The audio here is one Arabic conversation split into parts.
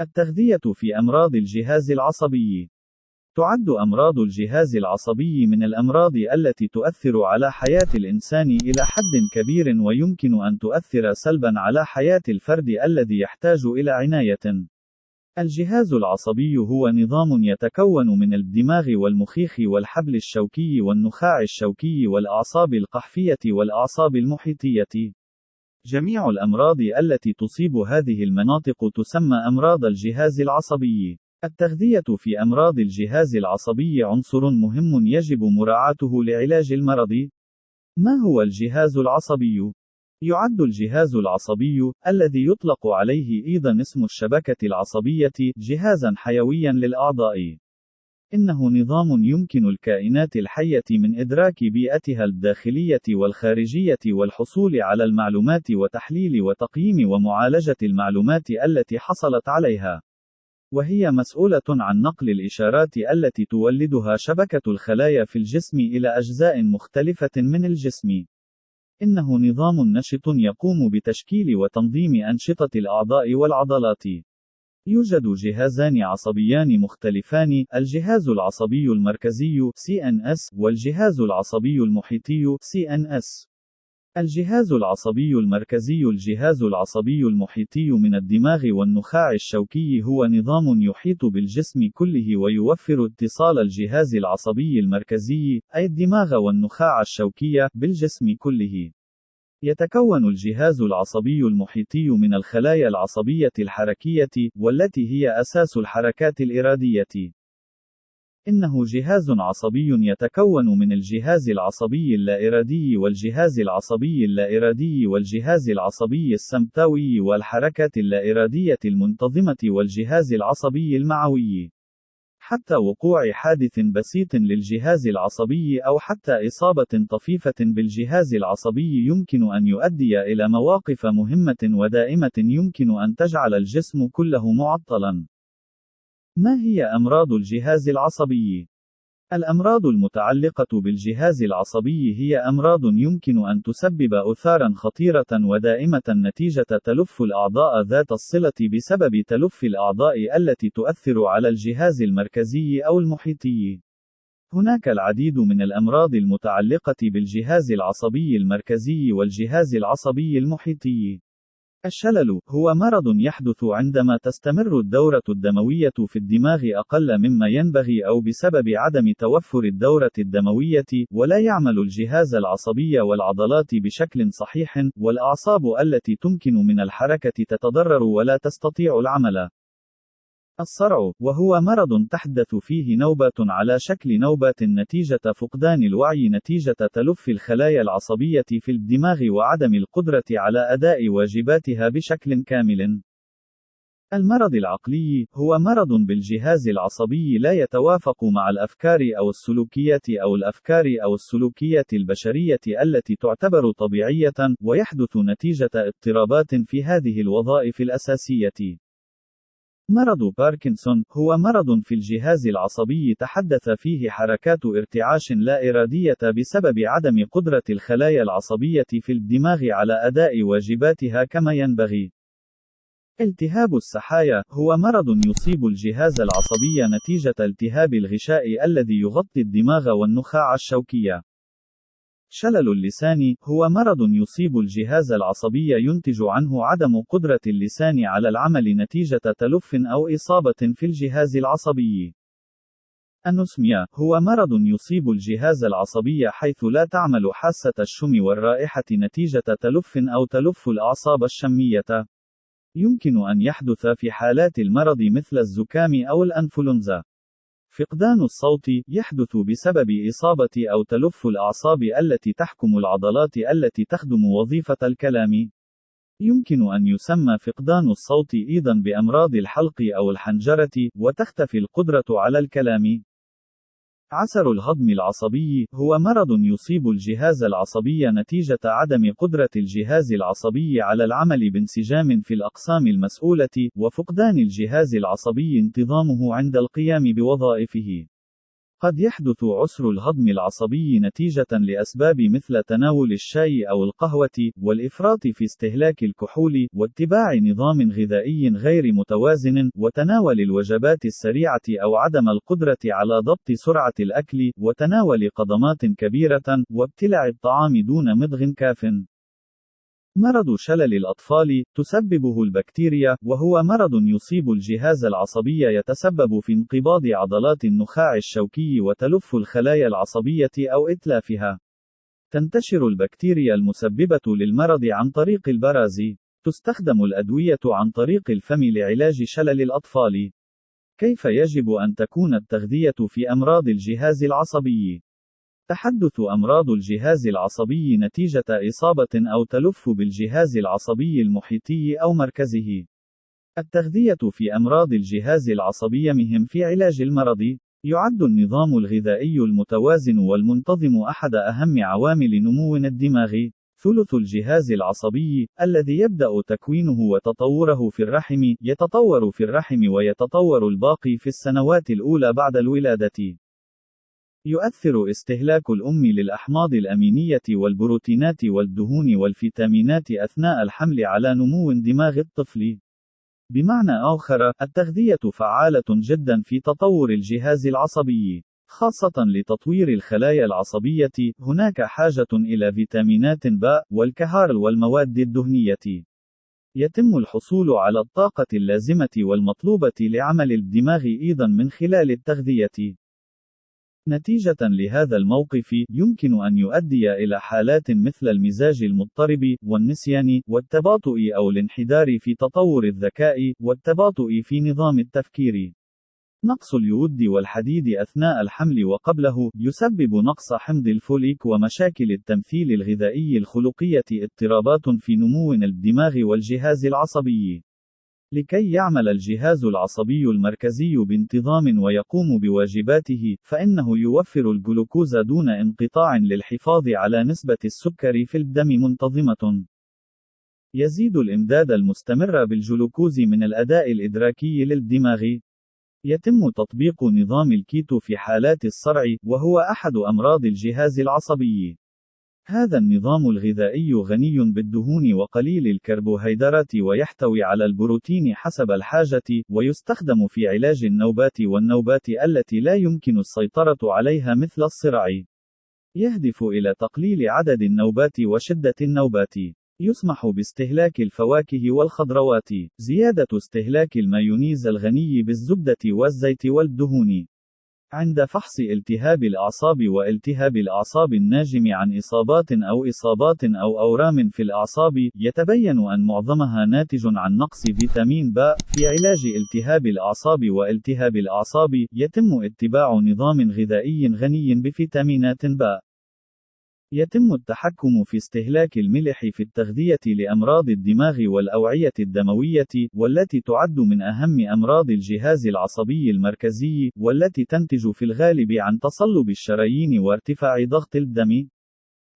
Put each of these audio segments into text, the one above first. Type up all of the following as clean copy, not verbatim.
التغذية في أمراض الجهاز العصبي. تعد أمراض الجهاز العصبي من الأمراض التي تؤثر على حياة الإنسان إلى حد كبير، ويمكن أن تؤثر سلبًا على حياة الفرد الذي يحتاج إلى عناية. الجهاز العصبي هو نظام يتكون من الدماغ والمخيخ والحبل الشوكي والنخاع الشوكي والأعصاب القحفية والأعصاب المحيطية. جميع الأمراض التي تصيب هذه المناطق تسمى أمراض الجهاز العصبي. التغذية في أمراض الجهاز العصبي عنصر مهم يجب مراعاته لعلاج المرض. ما هو الجهاز العصبي؟ يعد الجهاز العصبي، الذي يطلق عليه أيضا اسم الشبكة العصبية، جهازا حيويا للأعضاء. إنه نظام يمكن الكائنات الحية من إدراك بيئتها الداخلية والخارجية والحصول على المعلومات وتحليل وتقييم ومعالجة المعلومات التي حصلت عليها. وهي مسؤولة عن نقل الإشارات التي تولدها شبكة الخلايا في الجسم إلى أجزاء مختلفة من الجسم. إنه نظام نشط يقوم بتشكيل وتنظيم أنشطة الأعضاء والعضلات. يوجد جهازان عصبيان مختلفان، الجهاز العصبي المركزي CNS والجهاز العصبي المحيطي CNS. الجهاز العصبي المركزي. الجهاز العصبي المحيطي من الدماغ والنخاع الشوكي هو نظام يحيط بالجسم كله ويوفر اتصال الجهاز العصبي المركزي، أي الدماغ والنخاع الشوكي، بالجسم كله. يتكون الجهاز العصبي المحيطي من الخلايا العصبية الحركية، والتي هي أساس الحركات الإرادية. إنه جهاز عصبي يتكون من الجهاز العصبي اللائرادي والجهاز العصبي اللائرادي والجهاز العصبي السمبتاوي والحركات اللائرادية المنتظمة والجهاز العصبي المعوي. حتى وقوع حادث بسيط للجهاز العصبي أو حتى إصابة طفيفة بالجهاز العصبي يمكن أن يؤدي إلى مواقف مهمة ودائمة يمكن أن تجعل الجسم كله معطلاً. ما هي أمراض الجهاز العصبي؟ الأمراض المتعلقة بالجهاز العصبي هي أمراض يمكن أن تسبب آثارًا خطيرة ودائمة نتيجة تلف الأعضاء ذات الصلة بسبب تلف الأعضاء التي تؤثر على الجهاز المركزي أو المحيطي. هناك العديد من الأمراض المتعلقة بالجهاز العصبي المركزي والجهاز العصبي المحيطي. الشلل هو مرض يحدث عندما تستمر الدورة الدموية في الدماغ أقل مما ينبغي أو بسبب عدم توفر الدورة الدموية، ولا يعمل الجهاز العصبي والعضلات بشكل صحيح، والأعصاب التي تمكن من الحركة تتضرر ولا تستطيع العمل. الصرع، وهو مرض تحدث فيه نوبات على شكل نوبات نتيجة فقدان الوعي نتيجة تلف الخلايا العصبية في الدماغ وعدم القدرة على أداء واجباتها بشكل كامل. المرض العقلي، هو مرض بالجهاز العصبي لا يتوافق مع الأفكار أو السلوكيات أو الأفكار أو السلوكيات البشرية التي تعتبر طبيعية، ويحدث نتيجة اضطرابات في هذه الوظائف الأساسية. مرض باركنسون، هو مرض في الجهاز العصبي تحدث فيه حركات ارتعاش لا إرادية بسبب عدم قدرة الخلايا العصبية في الدماغ على أداء واجباتها كما ينبغي. التهاب السحايا، هو مرض يصيب الجهاز العصبي نتيجة التهاب الغشاء الذي يغطي الدماغ والنخاع الشوكي. شلل اللسان، هو مرض يصيب الجهاز العصبي ينتج عنه عدم قدرة اللسان على العمل نتيجة تلف أو إصابة في الجهاز العصبي. أنوسميا، هو مرض يصيب الجهاز العصبي حيث لا تعمل حاسة الشم والرائحة نتيجة تلف أو تلف الأعصاب الشمية. يمكن أن يحدث في حالات المرض مثل الزكام أو الأنفلونزا. فقدان الصوت، يحدث بسبب إصابة أو تلف الأعصاب التي تحكم العضلات التي تخدم وظيفة الكلام. يمكن أن يسمى فقدان الصوت أيضا بأمراض الحلق أو الحنجرة، وتختفي القدرة على الكلام. عسر الهضم العصبي، هو مرض يصيب الجهاز العصبي نتيجة عدم قدرة الجهاز العصبي على العمل بانسجام في الأقسام المسؤولة، وفقدان الجهاز العصبي انتظامه عند القيام بوظائفه. قد يحدث عسر الهضم العصبي نتيجة لأسباب مثل تناول الشاي أو القهوة، والإفراط في استهلاك الكحول، واتباع نظام غذائي غير متوازن، وتناول الوجبات السريعة أو عدم القدرة على ضبط سرعة الأكل، وتناول قدمات كبيرة، وابتلاع الطعام دون مضغ كاف. مرض شلل الأطفال تسببه البكتيريا، وهو مرض يصيب الجهاز العصبي يتسبب في انقباض عضلات النخاع الشوكي وتلف الخلايا العصبية أو إتلافها. تنتشر البكتيريا المسببة للمرض عن طريق البراز. تستخدم الأدوية عن طريق الفم لعلاج شلل الأطفال. كيف يجب أن تكون التغذية في أمراض الجهاز العصبي؟ تحدث أمراض الجهاز العصبي نتيجة إصابة أو تلف بالجهاز العصبي المحيطي أو مركزه. التغذية في أمراض الجهاز العصبي مهم في علاج المرض. يعد النظام الغذائي المتوازن والمنتظم أحد أهم عوامل نمو الدماغ. ثلث الجهاز العصبي، الذي يبدأ تكوينه وتطوره في الرحم، يتطور في الرحم ويتطور الباقي في السنوات الأولى بعد الولادة. يؤثر استهلاك الأم للأحماض الأمينية والبروتينات والدهون والفيتامينات أثناء الحمل على نمو دماغ الطفل. بمعنى آخر، التغذية فعالة جدا في تطور الجهاز العصبي. خاصة لتطوير الخلايا العصبية، هناك حاجة إلى فيتامينات ب والكحول والمواد الدهنية. يتم الحصول على الطاقة اللازمة والمطلوبة لعمل الدماغ أيضا من خلال التغذية. نتيجة لهذا الموقف، يمكن أن يؤدي إلى حالات مثل المزاج المضطرب، والنسيان، والتباطؤ أو الانحدار في تطور الذكاء، والتباطؤ في نظام التفكير. نقص اليود والحديد أثناء الحمل وقبله، يسبب نقص حمض الفوليك ومشاكل التمثيل الغذائي الخلقية اضطرابات في نمو الدماغ والجهاز العصبي. لكي يعمل الجهاز العصبي المركزي بانتظام ويقوم بواجباته، فإنه يوفر الجلوكوز دون انقطاع للحفاظ على نسبة السكر في الدم منتظمة. يزيد الإمداد المستمر بالجلوكوز من الأداء الإدراكي للدماغ. يتم تطبيق نظام الكيتو في حالات الصرع، وهو أحد أمراض الجهاز العصبي. هذا النظام الغذائي غني بالدهون وقليل الكربوهيدرات، ويحتوي على البروتين حسب الحاجة، ويستخدم في علاج النوبات والنوبات التي لا يمكن السيطرة عليها مثل الصرع. يهدف إلى تقليل عدد النوبات وشدة النوبات. يسمح باستهلاك الفواكه والخضروات. زيادة استهلاك المايونيز الغني بالزبدة والزيت والدهون. عند فحص التهاب الأعصاب والتهاب الأعصاب الناجم عن إصابات أو أورام في الأعصاب، يتبين أن معظمها ناتج عن نقص فيتامين ب. في علاج التهاب الأعصاب والتهاب الأعصاب، يتم اتباع نظام غذائي غني بفيتامينات ب. يتم التحكم في استهلاك الملح في التغذية لأمراض الدماغ والأوعية الدموية، والتي تعد من أهم أمراض الجهاز العصبي المركزي، والتي تنتج في الغالب عن تصلب الشرايين وارتفاع ضغط الدم.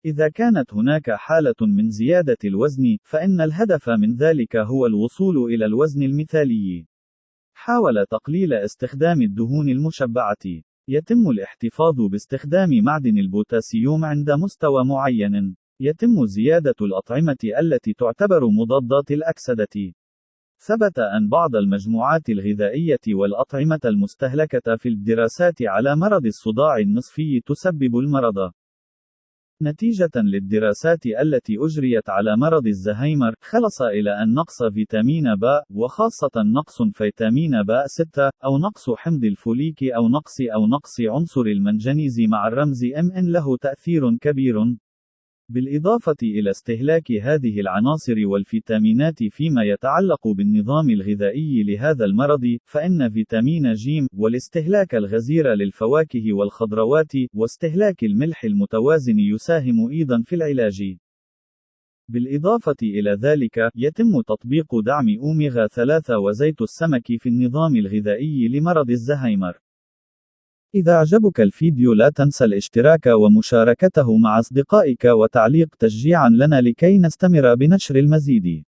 إذا كانت هناك حالة من زيادة الوزن، فإن الهدف من ذلك هو الوصول إلى الوزن المثالي. حاول تقليل استخدام الدهون المشبعة. يتم الاحتفاظ باستخدام معدن البوتاسيوم عند مستوى معين. يتم زيادة الأطعمة التي تعتبر مضادات الأكسدة. ثبت أن بعض المجموعات الغذائية والأطعمة المستهلكة في الدراسات على مرض الصداع النصفي تسبب المرض. نتيجة للدراسات التي أجريت على مرض الزهايمر، خلص إلى أن نقص فيتامين ب، وخاصة نقص فيتامين ب6، أو نقص حمض الفوليك أو نقص عنصر المنجنيز مع الرمز Mn له تأثير كبير. بالإضافة إلى استهلاك هذه العناصر والفيتامينات فيما يتعلق بالنظام الغذائي لهذا المرض، فإن فيتامين ج، والاستهلاك الغزير للفواكه والخضروات، واستهلاك الملح المتوازن يساهم أيضا في العلاج. بالإضافة إلى ذلك، يتم تطبيق دعم أوميغا 3 وزيت السمك في النظام الغذائي لمرض الزهايمر. إذا أعجبك الفيديو لا تنسى الاشتراك ومشاركته مع أصدقائك وتعليق تشجيعا لنا لكي نستمر بنشر المزيد.